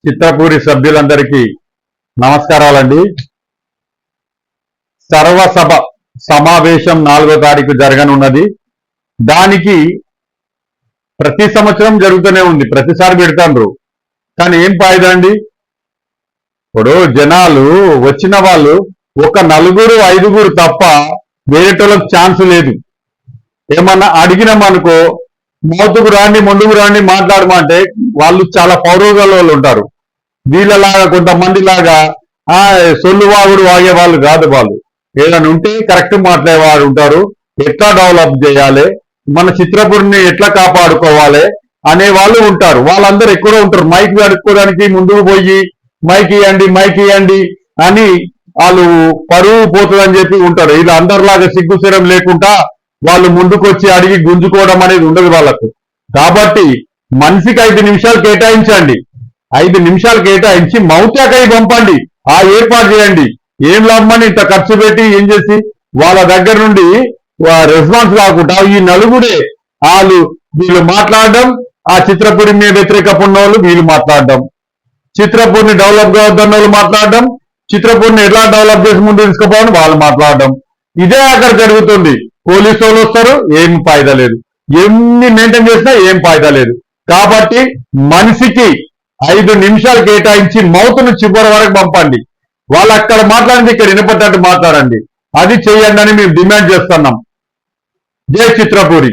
చిత్రపూరి సభ్యులందరికీ నమస్కారాలండి. సర్వసభ సమావేశం 4వ తారీఖు జరగనున్నది. దానికి ప్రతి సంవత్సరం జరుగుతూనే ఉంది, ప్రతిసారి పెడతాండ్రు. కానీ ఏం ఫాయిదా అండి? ఇప్పుడు జనాలు వచ్చిన వాళ్ళు ఒక 4-5 తప్ప వేరేటోళ్ళకి ఛాన్స్ లేదు. ఏమన్నా అడిగినామనుకో మౌతుకు రాండి, ముందుకు రాండి, మాట్లాడమంటే వాళ్ళు చాలా పౌరుగల వాళ్ళు ఉంటారు. వీళ్ళలాగా కొంతమంది లాగా సొల్లు వాగుడు వాగే వాళ్ళు కాదు. వాళ్ళు ఏదైనా ఉంటే కరెక్ట్ మాట్లాడేవాడు ఉంటారు. ఎట్లా డెవలప్ చేయాలి, మన చిత్రపురిని ఎట్లా కాపాడుకోవాలి అనే వాళ్ళు ఉంటారు. వాళ్ళందరూ ఎక్కడో ఉంటారు. మైక్ కడుక్కోవడానికి ముందుకు పోయి మైక్ ఇవ్వండి అని వాళ్ళు పరువు పోతుందని చెప్పి ఉంటారు. ఇలా అందరిలాగా సిగ్గుశరం లేకుండా వాళ్ళు ముందుకు వచ్చి అడిగి గుంజుకోవడం అనేది ఉండదు వాళ్ళకు. కాబట్టి మనిషికి 5 నిమిషాలు కేటాయించండి. 5 నిమిషాలు కేటాయించి మౌత్యాకై పంపండి. ఆ ఏర్పాటు చేయండి. ఏం లాభమని ఇంత ఖర్చు పెట్టి ఏం చేసి వాళ్ళ దగ్గర నుండి రెస్పాన్స్ కాకుండా ఈ నలుగురే వీళ్ళు మాట్లాడడం, ఆ చిత్రపురి మీద వ్యతిరేకపు ఉన్న వాళ్ళు వీళ్ళు మాట్లాడడం, చిత్రపూర్ని డెవలప్ కావద్దన్న వాళ్ళు మాట్లాడడం, చిత్రపూర్ని ఎలా డెవలప్ చేసి ముందు తీసుకుపోవాలని వాళ్ళు మాట్లాడడం. ఇదే అక్కడ జరుగుతుంది. పోలీసు వాళ్ళు వస్తారు, ఏం ఫాయిదా లేదు. ఎన్ని మెయింటైన్ చేసినా ఏం ఫాయిదా లేదు. కాబట్టి మనిషికి 5 నిమిషాలు కేటాయించి మౌతును చివరి వరకు పంపండి. వాళ్ళు అక్కడ మాట్లాడింది ఇక్కడ వినపడ్డట్టు మాట్లాడండి. అది చేయండి అని మేము డిమాండ్ చేస్తున్నాం. జై చిత్రపూరి.